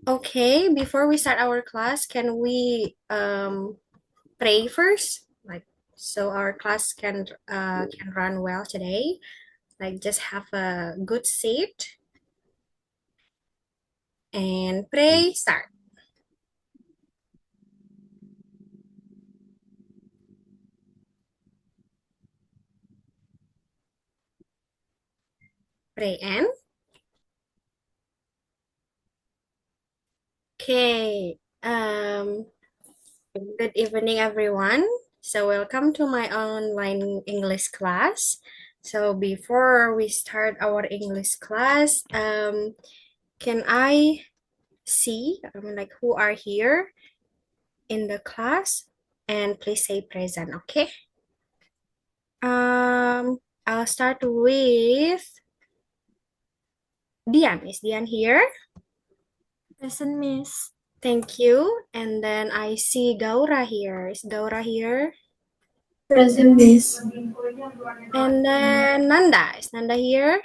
Okay, before we start our class, can we pray first? Like, so our class can run well today. Like, just have a good seat and pray. Start. Pray and okay. Good evening, everyone. So, welcome to my online English class. So, before we start our English class, can I see, like, who are here in the class? And please say present, okay? I'll start with Dian. Is Dian here? Present, Miss. Thank you. And then I see Gaura here. Is Gaura here? Present, Miss. And then Nanda. Is Nanda here?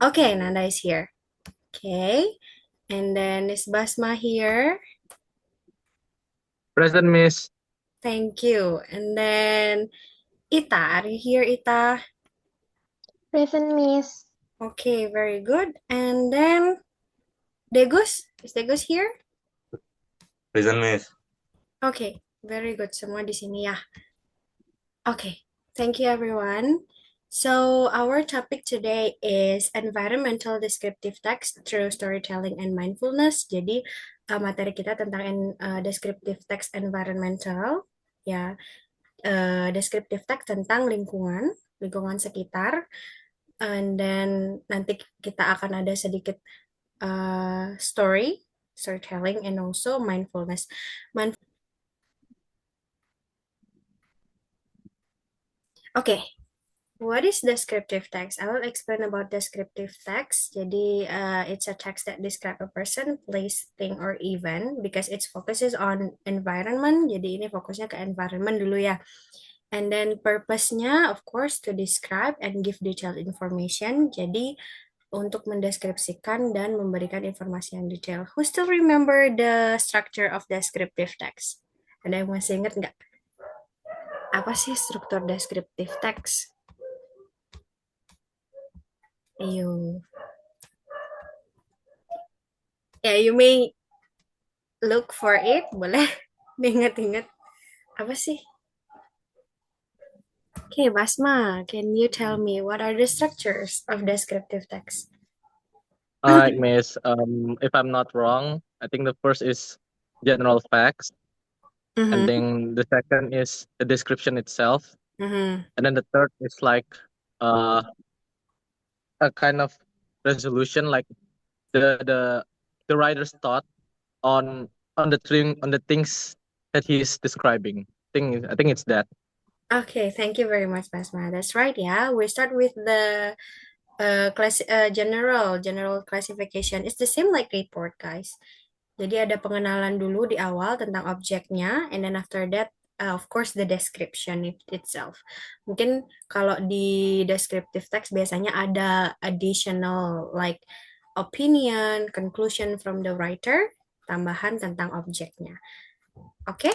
Okay, Nanda is here. Okay. And then is Basma here? Present, Miss. Thank you. And then Ita, are you here, Ita? Present, Miss. Okay, very good. And then Degus, is Degus here? Present, Miss. Okay, very good. Semua di sini ya. Okay, thank you everyone. So our topic today is environmental descriptive text through storytelling and mindfulness. Jadi materi kita tentang descriptive text environmental, ya, descriptive text tentang lingkungan, lingkungan sekitar, and then nanti kita akan ada sedikit storytelling, and also mindfulness. Okay, what is descriptive text? I will explain about descriptive text. Jadi, it's a text that describe a person, place, thing, or event because it focuses on environment. Jadi ini fokusnya ke environment dulu ya. And then purpose-nya, of course, to describe and give detailed information. Jadi untuk mendeskripsikan dan memberikan informasi yang detail. Who still remember the structure of descriptive text? Ada yang masih ingat nggak? Apa sih struktur descriptive text? You, yeah, you may look for it. Boleh diingat-ingat. Apa sih? Okay, Basma, can you tell me what are the structures of descriptive text? All right, Miss. If I'm not wrong, I think the first is general facts, and Mm-hmm. then the second is the description itself, Mm-hmm. and then the third is like uh, a kind of resolution, like the writer's thought on on the things that he's describing. I think it's that. Okay, thank you very much, Basma. That's right, yeah. We start with the general classification. It's the same like report, guys. Jadi ada pengenalan dulu di awal tentang objeknya, and then after that, of course, the description itself. Mungkin kalau di descriptive text biasanya ada additional like opinion, conclusion from the writer, tambahan tentang objeknya. Oke?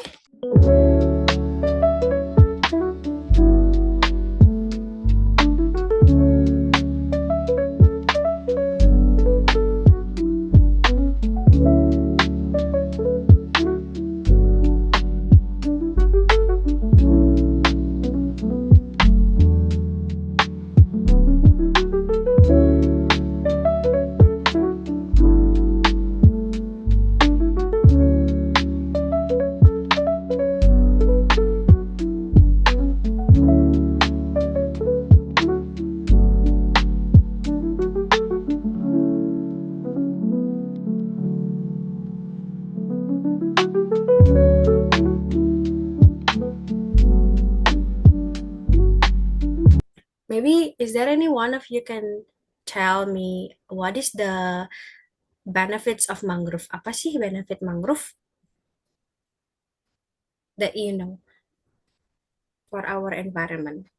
Maybe is there any one of you can tell me what is the benefits of mangrove? Apa sih benefit mangrove that you know for our environment?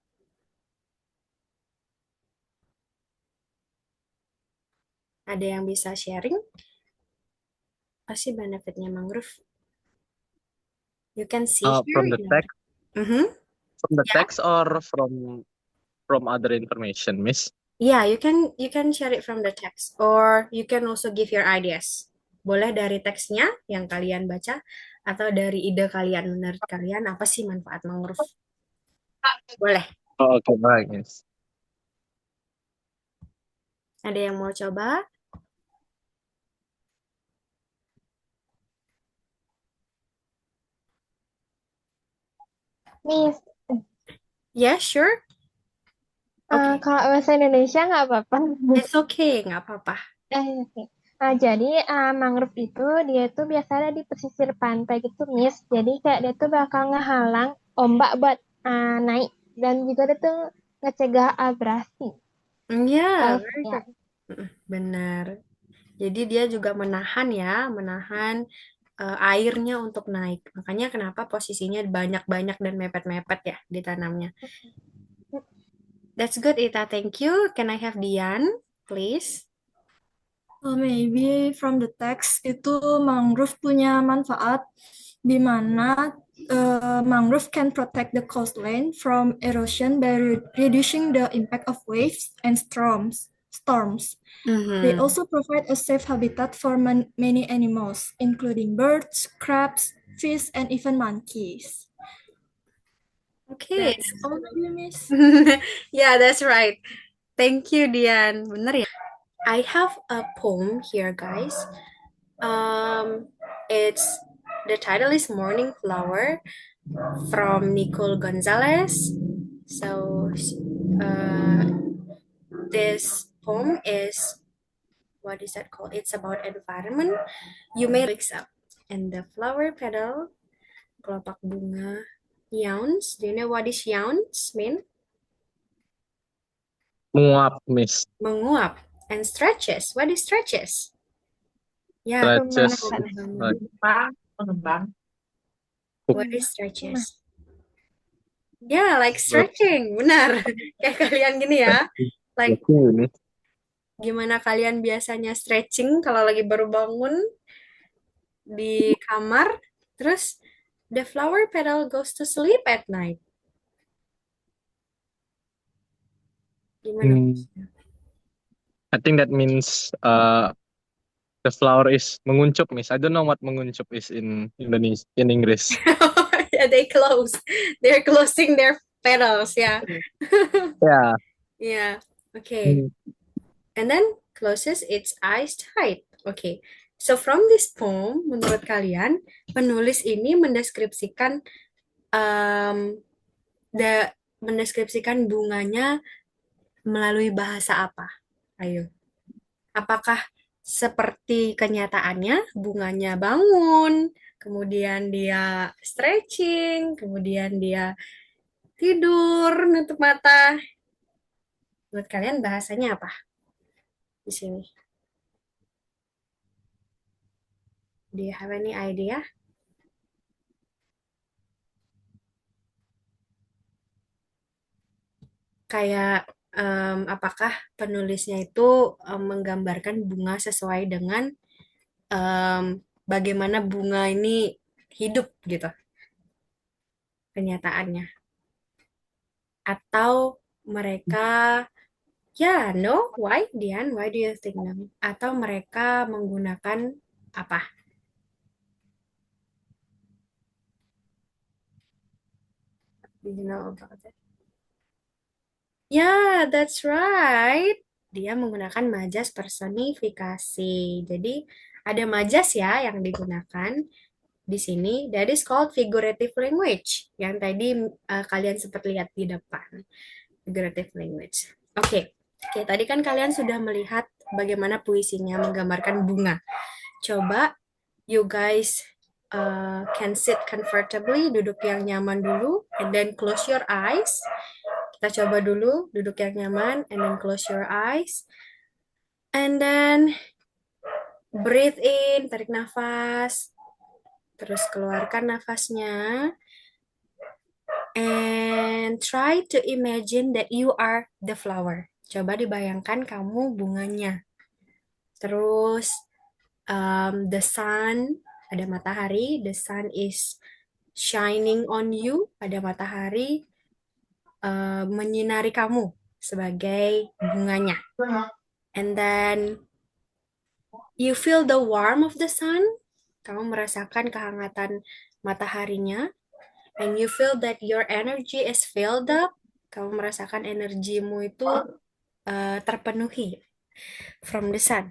Ada yang bisa sharing? Apa sih benefitnya mangrove? You can see here. From the text, Mm-hmm. from the Yeah. text or from other information, Miss? Yeah, you can share it from the text or you can also give your ideas. Boleh dari teksnya yang kalian baca atau dari ide kalian, menurut kalian apa sih manfaat mangrove? Boleh. Oh, okay, baik, Miss. Ada yang mau coba? Miss, Yeah, sure. Oke. kalau bahasa Indonesia nggak apa-apa. It's okay, nggak apa-apa. Oke. Nah, jadi mangrove itu dia tuh biasa ada di pesisir pantai gitu, Miss. Jadi kayak dia tuh bakal ngehalang ombak buat naik dan juga dia tuh ngecegah abrasi. Yeah, Kalau very ya, good. Benar. Jadi dia juga menahan ya, menahan airnya untuk naik. Makanya kenapa posisinya banyak-banyak dan mepet-mepet ya ditanamnya. That's good, Ita. Thank you. Can I have Dian, please? Maybe from the text itu mangrove punya manfaat di mana mangrove can protect the coastline from erosion by reducing the impact of waves and storms. They Mhm. also provide a safe habitat for many animals, including birds, crabs, fish, and even monkeys. Okay. That's all, maybe, Miss. Yeah, that's right. Thank you, Dian. Bener ya? I have a poem here, guys. It's the title is Morning Flower from Nicole Gonzalez. So, uh, this poem is what is that called? It's about environment. You may wakes up and the flower petal, kelopak bunga, yawns. Do you know what is yawns mean? Menguap, Miss. Menguap. And stretches. What is stretches? Ya, Stretches. banget. pengembang. What is stretches? Ya, like stretching. Benar. Kayak kalian gini ya. Like Miss. gimana kalian biasanya stretching kalau lagi baru bangun di kamar, terus the flower petal goes to sleep at night. Gimana? I think that means the flower is menguncup, Miss. I don't know what menguncup is in Indonesia, in English. Yeah, they close. They're closing their petals, ya. Yeah. Yeah. Okay. And then closes its eyes tight. Okay. So from this poem, menurut kalian, penulis ini mendeskripsikan um, mendeskripsikan bunganya melalui bahasa apa? Ayo. Apakah seperti kenyataannya bunganya bangun, kemudian dia stretching, kemudian dia tidur, nutup mata. Menurut kalian bahasanya apa di sini? Do you have any idea? Kayak apakah penulisnya itu menggambarkan bunga sesuai dengan em, bagaimana bunga ini hidup gitu kenyataannya? Atau mereka ya, no, why, Dian? Why do you think no? Atau mereka menggunakan apa? Do you know about it? Ya, that's right. Dia menggunakan majas personifikasi. Jadi, ada majas ya yang digunakan di sini. That is called figurative language. Yang tadi kalian sempat lihat di depan. Figurative language. Oke. Oke, tadi kan kalian sudah melihat bagaimana puisinya menggambarkan bunga. Coba you guys can sit comfortably, duduk yang nyaman dulu, and then close your eyes. Kita coba dulu duduk yang nyaman, and then close your eyes. And then breathe in, tarik nafas, terus keluarkan nafasnya. And try to imagine that you are the flower. Coba dibayangkan kamu bunganya. Terus the sun, ada matahari. The sun is shining on you, ada matahari menyinari kamu sebagai bunganya. And then you feel the warmth of the sun. Kamu merasakan kehangatan mataharinya. And you feel that your energy is filled up. Kamu merasakan energimu itu terpenuhi from the sun.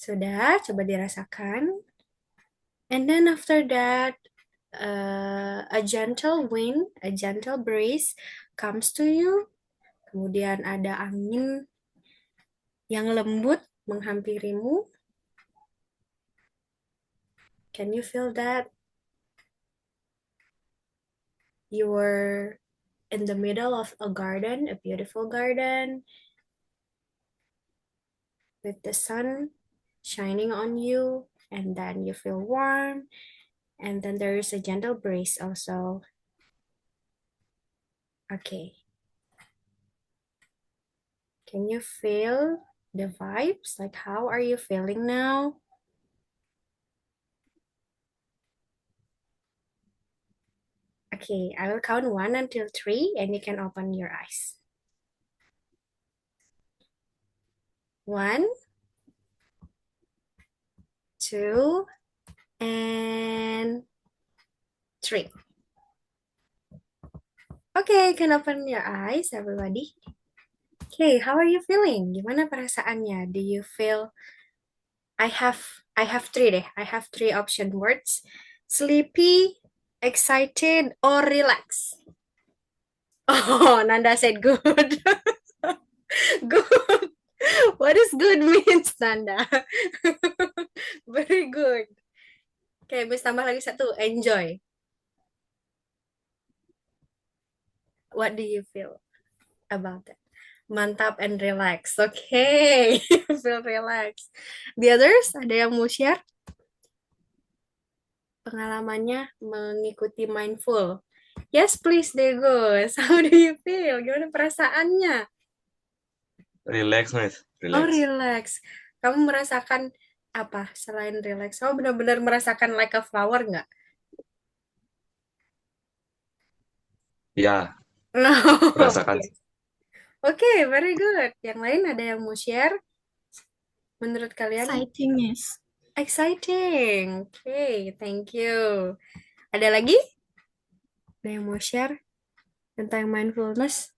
Sudah, coba dirasakan. And then after that, a gentle wind, a gentle breeze comes to you. Kemudian ada angin yang lembut menghampirimu. Can you feel that? You were in the middle of a garden, a beautiful garden, with the sun shining on you, and then you feel warm, and then there is a gentle breeze also. Okay. Can you feel the vibes? Like, how are you feeling now? Okay, I will count 1 until 3, and you can open your eyes. 1, 2, and 3. Okay, you can open your eyes, everybody. Okay, how are you feeling? Gimana perasaannya? Do you feel... I have 3 deh. I have 3 option words. Sleepy, excited, or relax. Oh, Nanda said good. Good. What does good means, Nanda? Very good. Okay, Miss tambah lagi 1. Enjoy. What do you feel about that? Mantap and relax. Okay, you feel relaxed. The others, ada yang mau share? Pengalamannya mengikuti mindful. Yes, please, Degos. How do you feel? Gimana perasaannya? Relax, Miss. Oh, Relax. relax. Kamu merasakan apa selain relax? Kamu benar-benar merasakan like a flower nggak? Ya, No. merasakan. Oke, very good. Yang lain ada yang mau share? Menurut kalian? Exciting, yes. Exciting. Okay, thank you. Ada lagi? Ada yang mau share tentang mindfulness?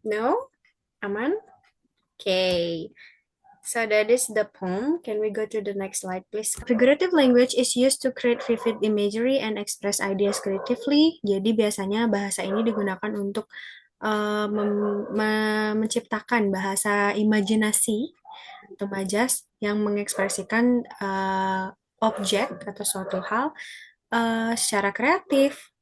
No? Aman? Okay. So that is the poem. Can we go to the next slide, please? Figurative language is used to create vivid imagery and express ideas creatively. Jadi biasanya bahasa ini digunakan untuk menciptakan bahasa imajinasi atau majas yang mengekspresikan objek atau suatu hal secara kreatif.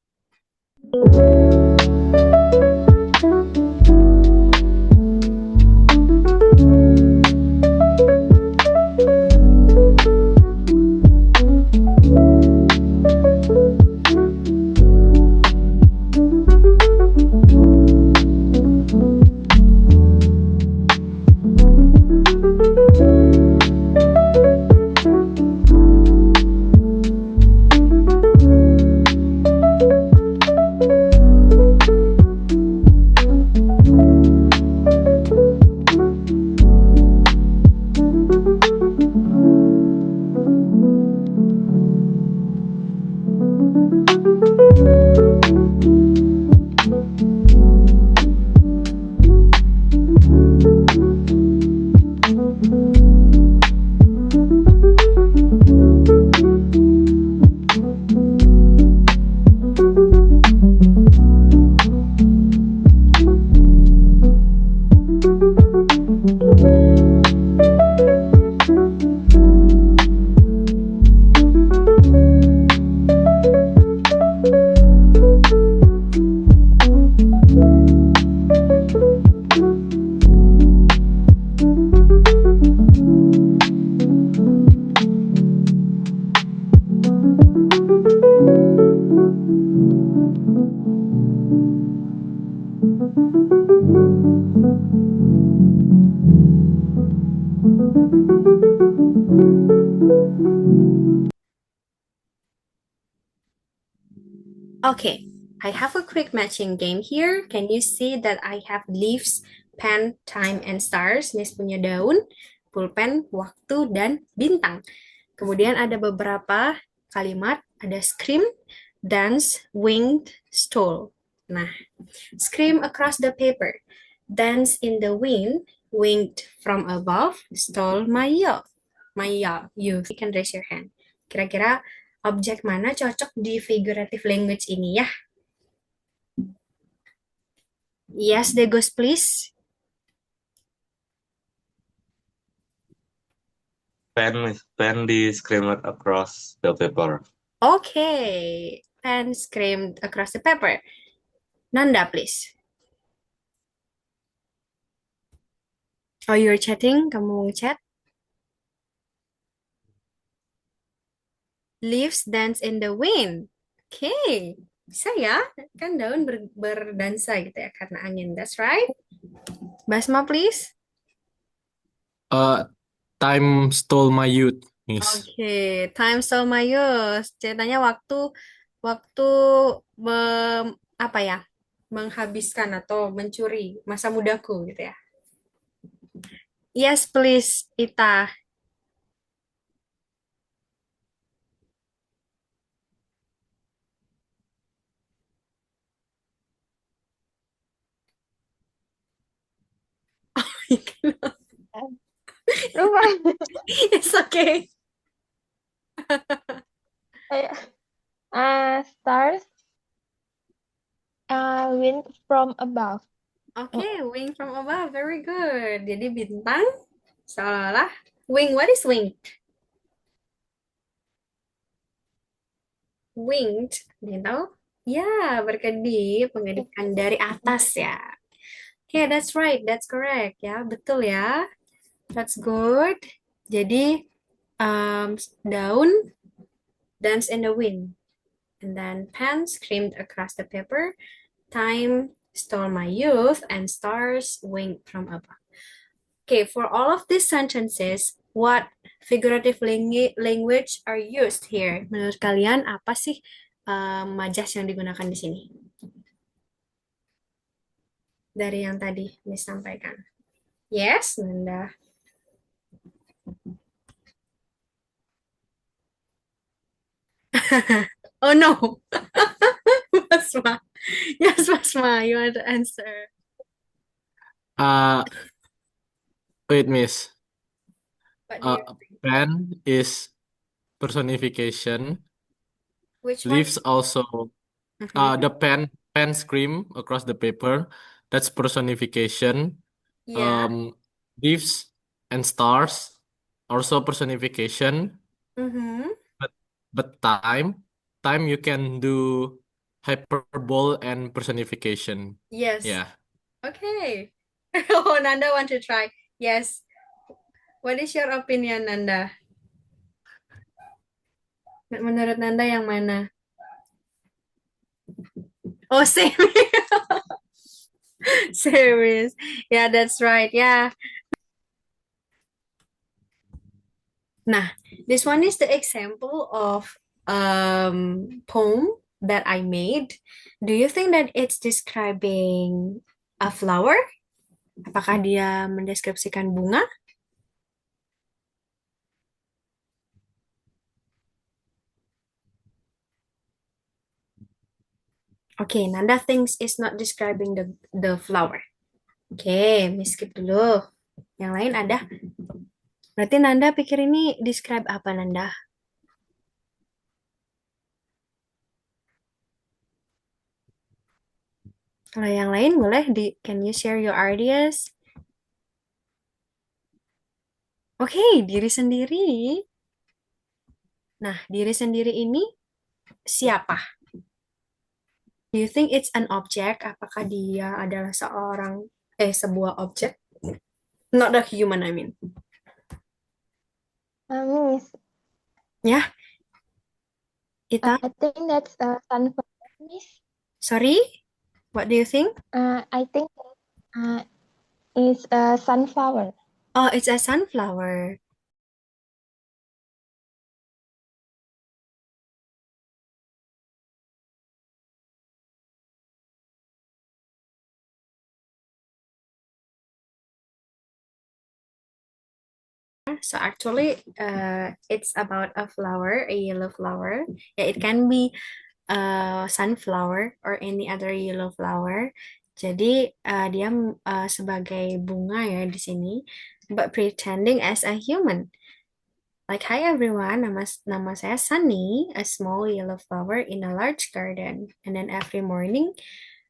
Okay, I have a quick matching game here. Can you see that I have leaves, pen, time, and stars? Miss punya daun, pulpen, waktu, dan bintang. Kemudian ada beberapa kalimat, ada scream, dance, winged, stole. Nah, scream across the paper, dance in the wind, winged from above, stole my youth. Youth. You can raise your hand. Kira-kira objek mana cocok di figurative language ini ya? Yes, the ghost, please. Pen di screamed across the paper. Okay, pen screamed across the paper. Nanda, please. Oh, you're chatting? Kamu chat? Leaves dance in the wind. Okay, bisa ya? Kan daun berdansa gitu ya karena angin. That's right. Basma, please. Time stole my youth, Miss. Oke, time stole my youth. Ceritanya waktu apa ya? Menghabiskan atau mencuri masa mudaku gitu ya. Yes, please, Ita. Lupa. It's okay. Stars, wind from above. Okay, wing from above. Very good. Jadi bintang seolah-olah wing. What is wing? Winged, dia tahu? Ya, berkedip, mengedipkan dari atas ya. Okay, that's right, that's correct ya, betul ya. That's good. Jadi daun dance in the wind, and then pen screamed across the paper. Time stole my youth, and stars winked from above. Okay, for all of these sentences, what figurative language are used here? Menurut kalian apa sih majas yang digunakan di sini? Dari yang tadi Miss sampaikan. Yes, Nanda. Oh no. Basma. Yes, Basma, you want to answer. Wait, Miss. What do you think? Pen is personification. Which one? Leaves also. The pen scream across the paper. That's personification. Yeah. Leaves and stars also personification. Mm-hmm. But time you can do hyperbole and personification. Yes. Yeah. Okay. Oh, Nanda want to try. Yes. What is your opinion, Nanda? Menurut Nanda yang mana? Oh, same. Serious. Yeah, that's right. Yeah. Nah, this one is the example of poem that I made. Do you think that it's describing a flower? Apakah dia mendeskripsikan bunga? Okay, Nanda thinks it's not describing the flower. Okay, Miss skip dulu. Yang lain ada? Berarti Nanda pikir ini describe apa, Nanda? Kalau yang lain boleh can you share your ideas? Oke, diri sendiri. Nah, diri sendiri ini siapa? Do you think it's an object? Apakah dia adalah sebuah objek? Not a human, I mean. Miss, Ya. Ita, I think that's a sunflower, Miss. sorry? What do you think? I think it's a sunflower. Oh, it's a sunflower. So actually, it's about a flower, a yellow flower. Yeah, it can be sunflower or any other yellow flower. Jadi dia sebagai bunga ya di sini, but pretending as a human. Like, hi everyone, nama saya Sunny, a small yellow flower in a large garden. And then every morning,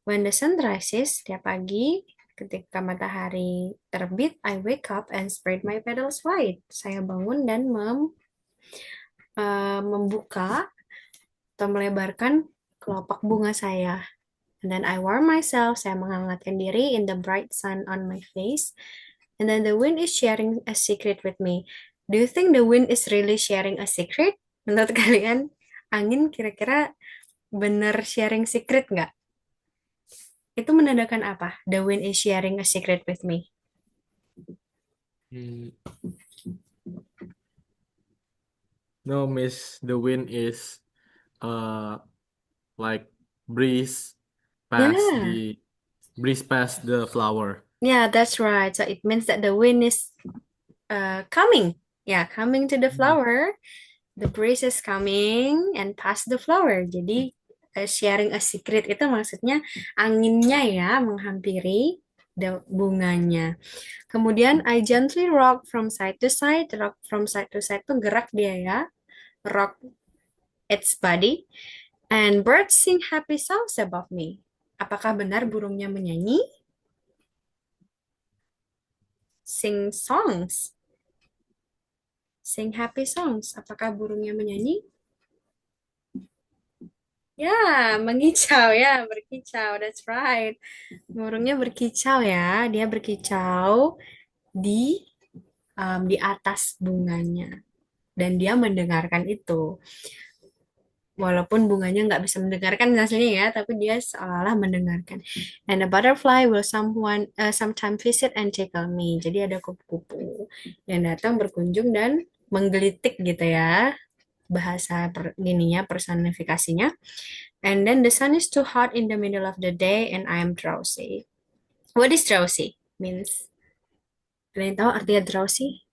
when the sun rises, tiap pagi, ketika matahari terbit, I wake up and spread my petals wide. Saya bangun dan membuka atau melebarkan kelopak bunga saya. And then I warm myself, saya menghangatkan diri in the bright sun on my face. And then the wind is sharing a secret with me. Do you think the wind is really sharing a secret? Menurut kalian, angin kira-kira bener sharing secret nggak? Itu menandakan apa? The wind is sharing a secret with me. No, Miss, the wind is like breeze Yeah. past the flower. Yeah, that's right. So it means that the wind is coming. Yeah, coming to the flower. The breeze is coming and past the flower. Jadi sharing a secret itu maksudnya anginnya ya menghampiri bunganya. Kemudian I gently rock from side to side. Rock from side to side tuh gerak dia ya. Rock its body. And birds sing happy songs above me. Apakah benar burungnya menyanyi? Sing songs. Sing happy songs. Apakah burungnya menyanyi? Ya, mengicau ya, berkicau. That's right. Burungnya berkicau ya. Dia berkicau di di atas bunganya. Dan dia mendengarkan itu. Walaupun bunganya nggak bisa mendengarkan hasilnya ya, tapi dia seolah-olah mendengarkan. And the butterfly will sometime visit and tickle me. Jadi ada kupu-kupu yang datang berkunjung dan menggelitik gitu ya. Bahasa personifikasinya. And then the sun is too hot in the middle of the day and I am drowsy. What is drowsy? Means, kalian tahu artinya drowsy?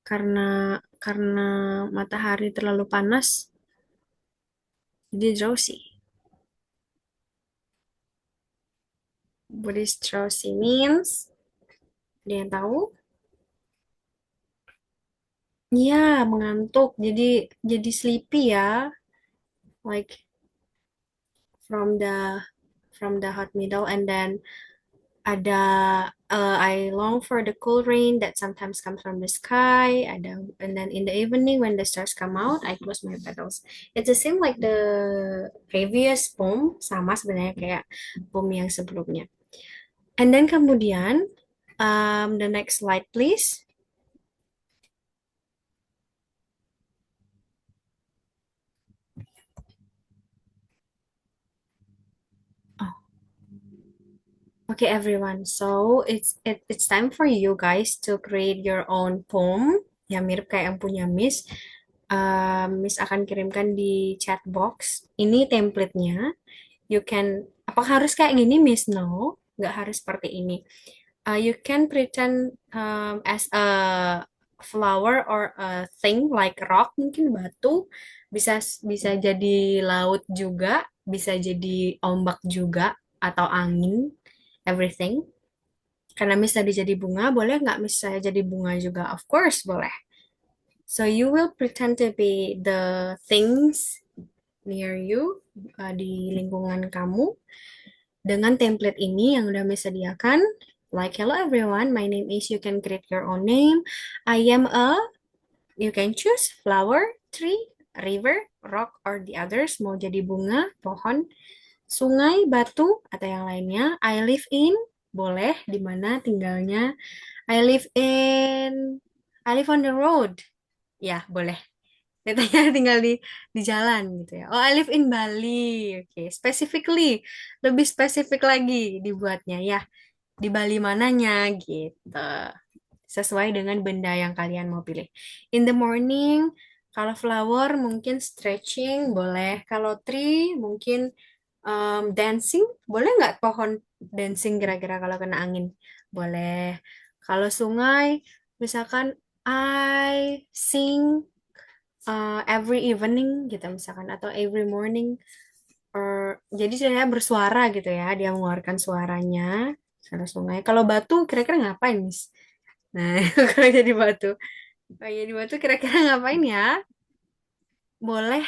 Karena matahari terlalu panas, jadi drowsy. What is drowsy means? Ada yang tahu? Ya, mengantuk. Jadi sleepy ya. Like from the hot middle and then ada I long for the cool rain that sometimes comes from the sky. And then in the evening when the stars come out, I close my petals. It's the same like the previous poem, sama sebenarnya kayak poem yang sebelumnya. And then kemudian the next slide please. Okay, everyone. So it's time for you guys to create your own poem yang mirip kayak yang punya Miss. Miss akan kirimkan di chat box. Ini template-nya. Apakah harus kayak gini, Miss? No, nggak harus seperti ini. You can pretend as a flower or a thing like rock, mungkin batu, bisa jadi laut juga, bisa jadi ombak juga atau angin. Everything. Karena Miss tadi jadi bunga, boleh nggak Miss saya jadi bunga juga? Of course, boleh. So you will pretend to be the things near you, di lingkungan kamu. Dengan template ini yang udah Miss sediakan. Like, hello everyone, my name is, you can create your own name. You can choose flower, tree, river, rock, or the others. Mau jadi bunga, pohon, sungai, batu, atau yang lainnya. I live in, boleh, di mana tinggalnya. I live on the road. Ya, boleh. Katanya tinggal di jalan gitu ya. Oh, I live in Bali. Oke, specifically. Lebih spesifik lagi dibuatnya ya. Di Bali mananya gitu. Sesuai dengan benda yang kalian mau pilih. In the morning, kalau flower mungkin stretching, boleh. Kalau tree mungkin dancing, boleh nggak pohon dancing kira-kira kalau kena angin? Boleh. Kalau sungai, Misalkan I sing every evening gitu misalkan atau every morning. Jadi saya bersuara gitu ya, dia mengeluarkan suaranya suara sungai. Kalau batu kira-kira ngapain, Miss? Nah, kalau jadi batu. Kalau jadi batu kira-kira ngapain ya? Boleh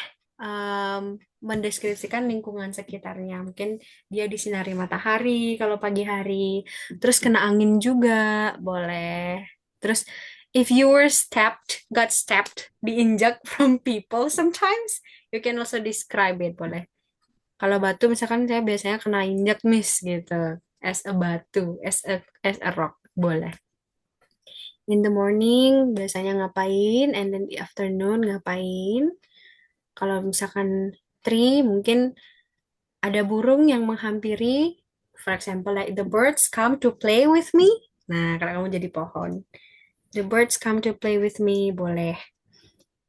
mendeskripsikan lingkungan sekitarnya. Mungkin dia disinari matahari kalau pagi hari, terus kena angin juga, boleh. Terus if you were got stabbed, diinjak from people sometimes, you can also describe it, boleh. Kalau batu misalkan saya biasanya kena injak miss gitu, as a batu, as a rock, boleh. In the morning biasanya ngapain, and then the afternoon ngapain. Kalau misalkan tree, mungkin ada burung yang menghampiri. For example, like the birds come to play with me. Nah, kalau kamu jadi pohon. The birds come to play with me, boleh.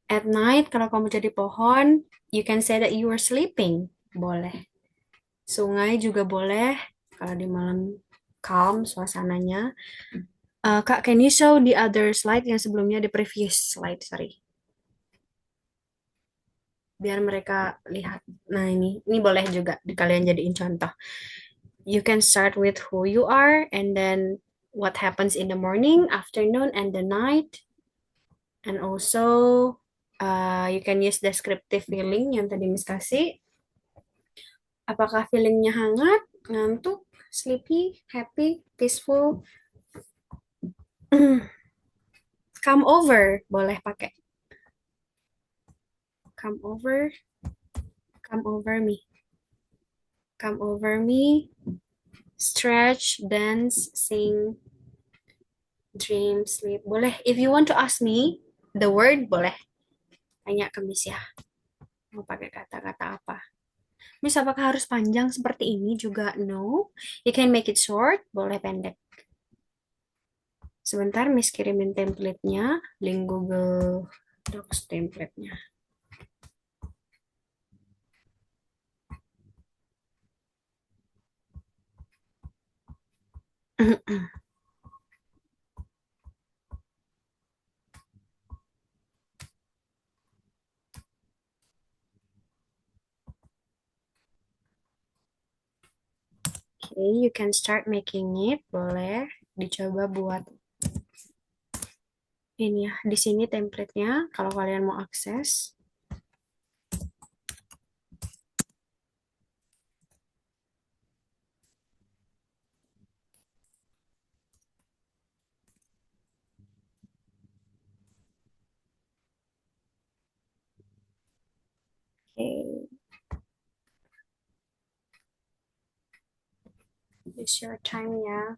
At night, kalau kamu jadi pohon, you can say that you are sleeping. Boleh. Sungai juga boleh. Kalau di malam calm suasananya. Kak, can you show the other slide yang sebelumnya, the previous slide, sorry. Biar mereka lihat. Nah, ini boleh juga kalian jadiin contoh. You can start with who you are and then what happens in the morning, afternoon, and the night. And also you can use descriptive feeling yang tadi Miss kasih. Apakah feelingnya hangat, ngantuk, sleepy, happy, peaceful? Come over, boleh pakai. Come over me. Come over me. Stretch, dance, sing, dream, sleep. Boleh. If you want to ask me the word, boleh. Tanya ke Miss ya. Mau pakai kata-kata apa? Miss, apakah harus panjang seperti ini juga? No. You can make it short. Boleh pendek. Sebentar, Miss kirimin template-nya. Link Google Docs template-nya. Okay, you can start making it. Boleh dicoba buat ini ya. Di sini template-nya kalau kalian mau akses. Okay. It's your time ya.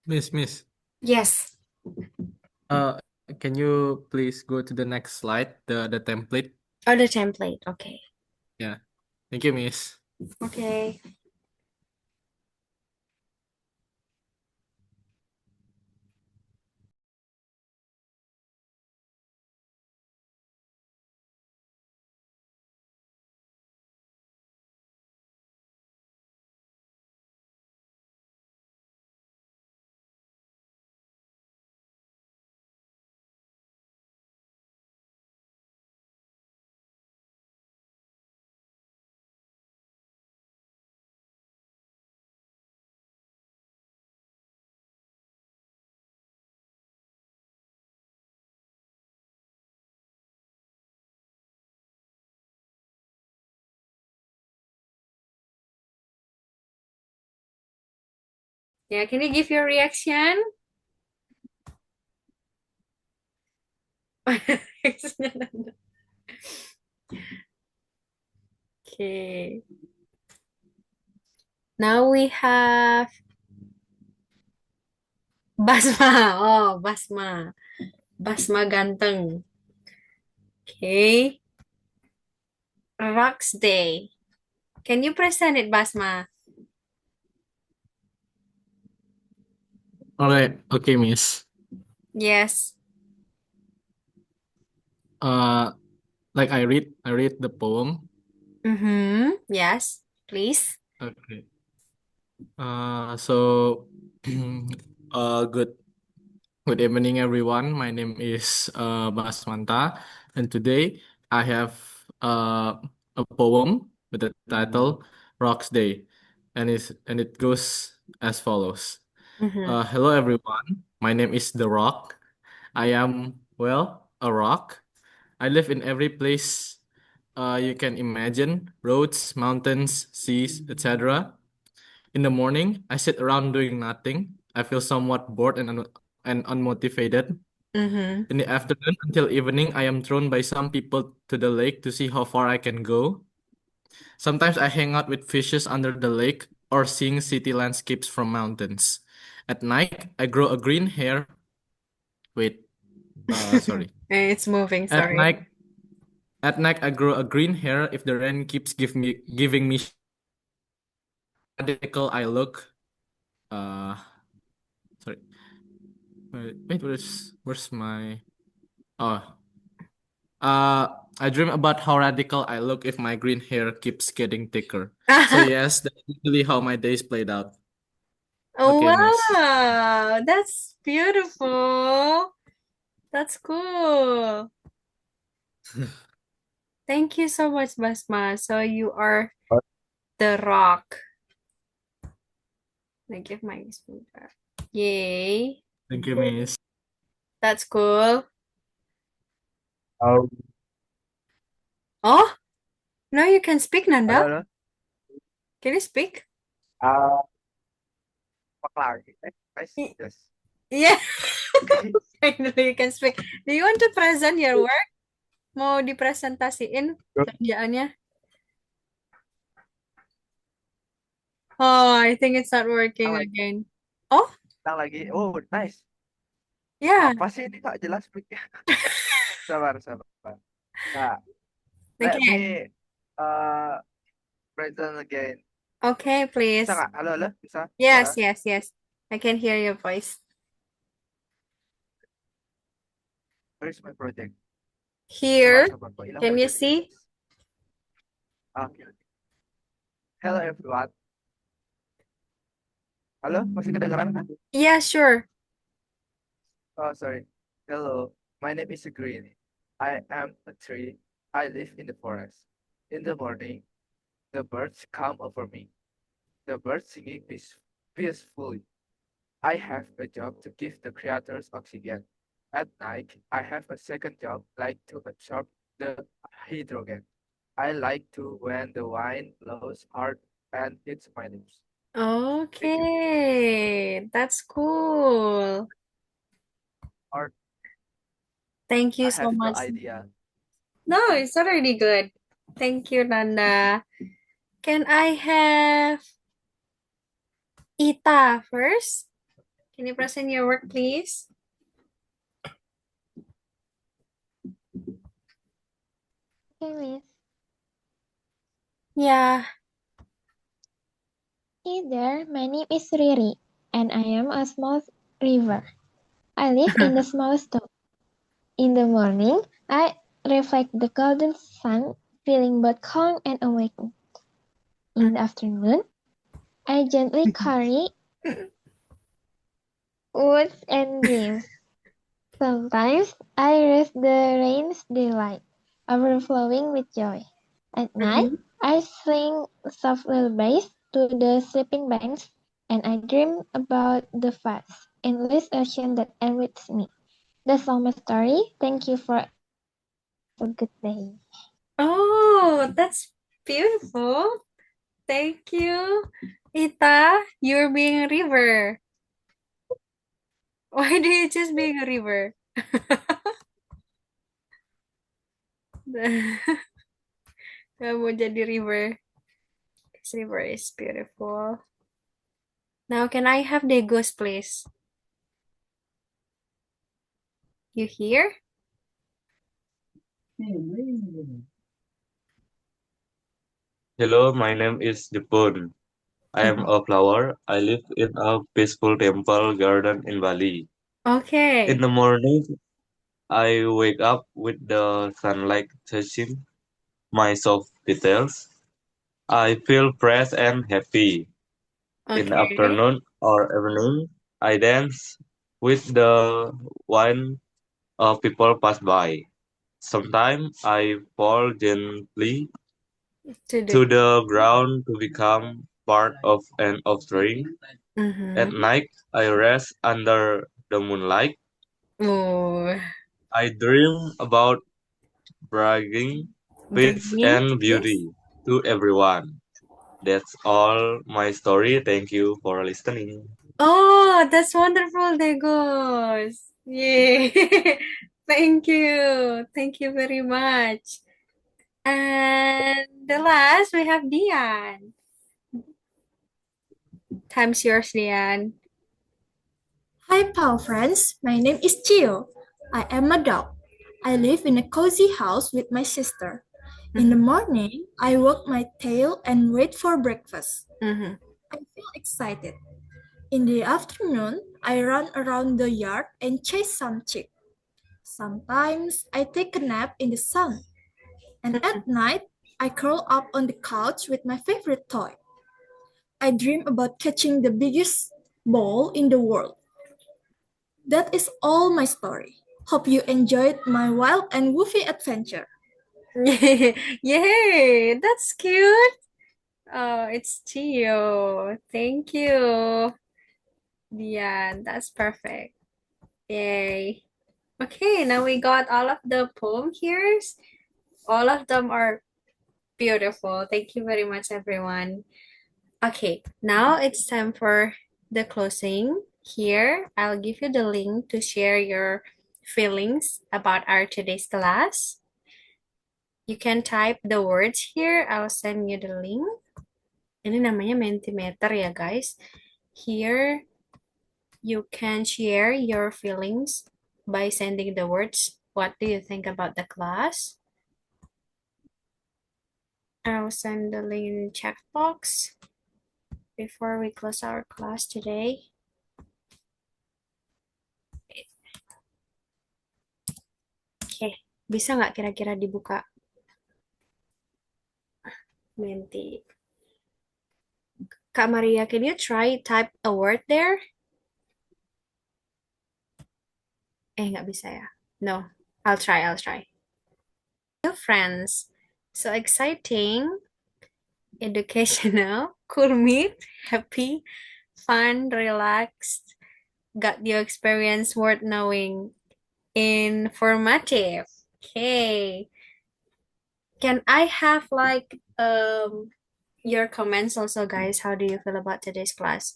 Miss. Yes. Can you please go to the next slide, the template? Oh, the template. Okay. Yeah. Thank you, Miss. Okay. Yeah, can you give your reaction? Okay. Now we have Basma. Oh, Basma. Basma ganteng. Okay. Rocks Day. Can you present it, Basma? All right. Okay, Miss. Yes. Like I read the poem. Yes, please. Okay. So, good evening, everyone. My name is Basmanta, and today I have a poem with the title "Rocks Day," and it goes as follows. Hello, everyone. My name is The Rock. I am, well, a rock. I live in every place you can imagine: roads, mountains, seas, etc. In the morning, I sit around doing nothing. I feel somewhat bored and unmotivated. In the afternoon until evening, I am thrown by some people to the lake to see how far I can go. Sometimes I hang out with fishes under the lake or seeing city landscapes from mountains. At night, I grow a green hair. Wait, sorry. It's moving, At sorry. night, at night, I grow a green hair if the rain keeps giving me radical I look. Uh, sorry. Wait, where's my? Oh, I dream about how radical I look if my green hair keeps getting thicker. So yes, that's usually how my days played out. Oh, Okay, Miss. wow, that's beautiful. That's cool. Thank you so much, Basma. So you are the rock. I give my spoon back. Yay. Thank you, Miss. That's cool. Oh, Oh, now you can speak, Nanda. halo. Can you speak? Ah, apa lagi? Guys, Y- yes. Yeah, finally you can speak. Do you want to present your work? Mau dipresentasiin kerjaannya? Oh, I think it's not working Lagi, again. Oh, lagi. Oh, nice. yeah. Apa sih ini nggak jelas speaknya? Sabar, sabar. Nah, let Okay. me uh present again. Okay, please. Bisa nggak? Halo, halo, bisa? Yes, Bisa? yes, yes. I can hear your voice. Where is my project? Here, Sabar, kok hilang can you project. see? Oke. Hello everyone. Halo, masih kedengaran kan? Yeah, sure. Oh, sorry. Hello, my name is Green. I am a tree. I live in the forest. In the morning, the birds come over me. The birds singing peacefully. I have a job to give the creatures oxygen. At night, I have a second job, like to absorb the hydrogen. I like to when the wine blows hard and hits my lips. Thank you. Okay, that's cool. Or Thank I you so have no much. idea. No, it's already good. Thank you, Nanda. Can I have Ita first? Can you present your work, please? Okay, Miss. Yeah. Hey there, my name is Riri, and I am a small river. I live in the small stone. In the morning, I reflect the golden sun, feeling both calm and awakened. In the afternoon, I gently carry woods and dreams. Sometimes I rest the rain's delight, overflowing with joy. At night, I sing soft lullabies to the sleeping banks, and I dream about the vast, endless ocean that enriches me. That's all my story. Thank you for a good day. Oh, that's beautiful. Thank you. Ita, you're being a river. Why do you choose being a river? Kamu jadi river. This river is beautiful. Now, can I have the ghost, please? You here? Hello, my name is Jepun. I am a flower. I live in a peaceful temple garden in Bali. Okay. In the morning, I wake up with the sunlight touching my soft petals. I feel fresh and happy. In the Okay. afternoon or evening, I dance with the when people pass by. Sometimes I fall gently To to the. the ground to become part of an offering. At Mm-hmm. night, I rest under the moonlight. Oh, I dream about bringing peace bringing. and Yes. beauty to everyone. That's all my story. Thank you for listening. Oh, that's wonderful, Degos. Yay. Thank you. Thank you very much. And the last, we have Dian. Time's yours, Dian. Hi, pal friends. My name is Chio. I am a dog. I live in a cozy house with my sister. In the Mm-hmm. morning, I walk my tail and wait for breakfast. Mm-hmm. I feel excited. In the afternoon, I run around the yard and chase some chick. Sometimes I take a nap in the sun. And at night, I curl up on the couch with my favorite toy. I dream about catching the biggest ball in the world. That is all my story. Hope you enjoyed my wild and goofy adventure. Yay, that's cute. Oh, it's Tio. Thank you, Dian. That's perfect. Yay. Okay, now we got all of the poem here. All of them are beautiful. Thank you very much, everyone. Okay, now it's time for the closing. Here, I'll give you the link to share your feelings about our today's class. You can type the words here. I'll send you the link. Ini namanya Mentimeter ya, guys. Here, you can share your feelings by sending the words. What do you think about the class? I'll send the link in the chat box before we close our class today. Oke, bisa nggak kira-kira dibuka Menti? Kak Maria, can you try type a word there? Nggak bisa ya? No, I'll try. New friends, so exciting, educational, cool meet, happy, fun, relaxed, got your experience worth knowing, informative. Okay. Can I have like your comments also, guys? How do you feel about today's class?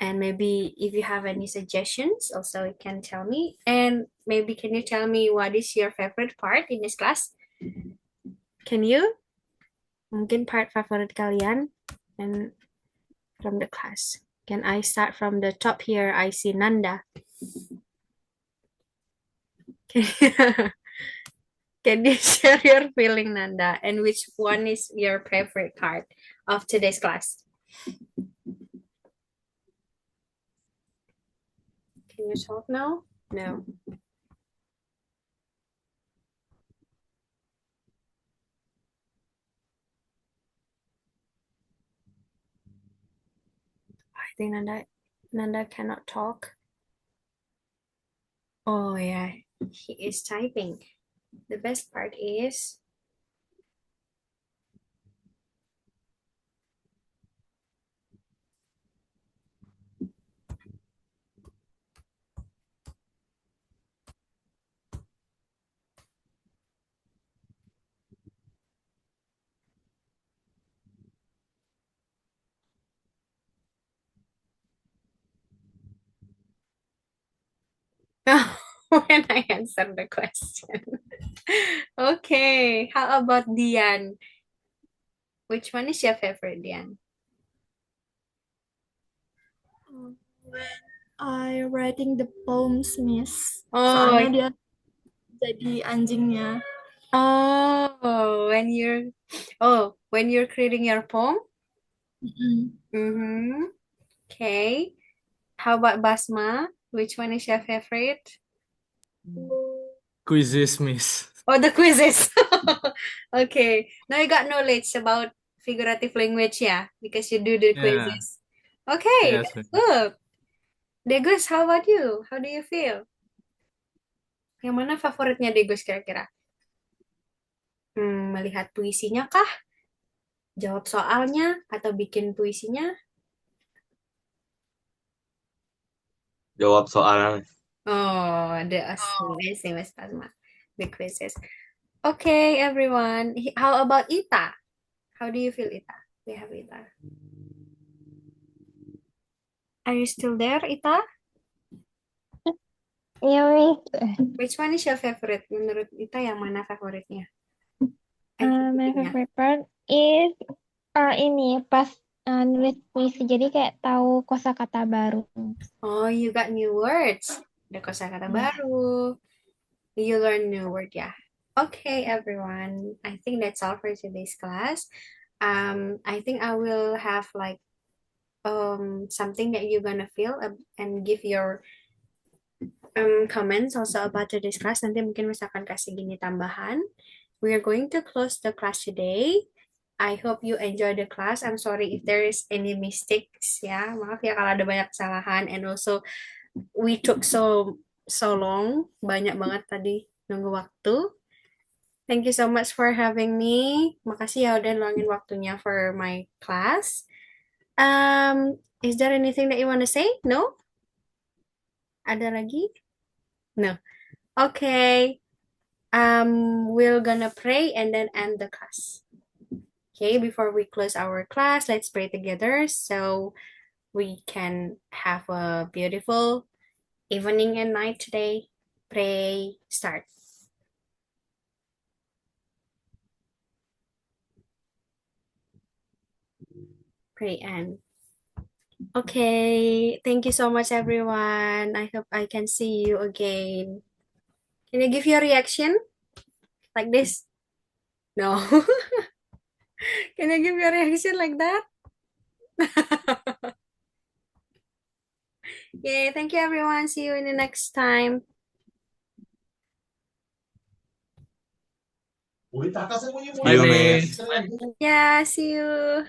And maybe if you have any suggestions, also you can tell me. And maybe can you tell me what is your favorite part in this class? Can you? Mungkin part favorit kalian and from the class. Can I start from the top here? I see Nanda. Can you share your feeling, Nanda? And which one is your favorite part of today's class? Can you talk now? No. I think Nanda cannot talk. Oh yeah, he is typing. The best part is when I answer the question. Okay, how about Dian? Which one is your favorite, Dian? When I writing the poems, Miss. Oh, Soalnya dia jadi anjingnya. when you're creating your poem? Mm-mm. Mm-hmm. Okay. How about Basma? Which one is your favorite? Quizzes, Miss. Oh, the quizzes. Okay. Now you got knowledge about figurative language ya, because you do the Yeah. quizzes. Okay, Yes. that's good. Degus, how about you? How do you feel? Yang mana favoritnya Degus kira-kira? Melihat puisinya kah? Jawab soalnya atau bikin puisinya? Jawab soalnya. Oh, the Mas Fatma. The quizzes. Okay, everyone. How about Ita? How do you feel, Ita? We have Ita. Are you still there, Ita? Iya, Miss. Which one is your favorite? Menurut Ita yang mana favoritnya? My Activity-nya. favorite part is ini pas nulis puisi. Jadi kayak tahu kosakata baru. Oh, you got new words. Ada kosakata baru. You learn new word, yeah. Okay, everyone. I think that's all for today's class. I think I will have like something that you're gonna feel and give your comments also about today's class. Nanti mungkin misalkan kasih gini tambahan. We are going to close the class today. I hope you enjoy the class. I'm sorry if there is any mistakes ya. Maaf ya kalau ada banyak kesalahan, and also we took so long. Banyak banget tadi nunggu waktu. Thank you so much for having me. Makasih ya udah luangin waktunya for my class. Is there anything that you want to say? No? Ada lagi? No. Okay. We're gonna pray and then end the class. Okay, before we close our class, let's pray together so we can have a beautiful evening and night today. Pray, start. Pray and okay, thank you so much everyone. I hope I can see you again. Can you give your reaction like this? No. Can you give your reaction like that? Yay, thank you everyone. See you in the next time. See you, Bye, Miss. Miss. Yeah, see you.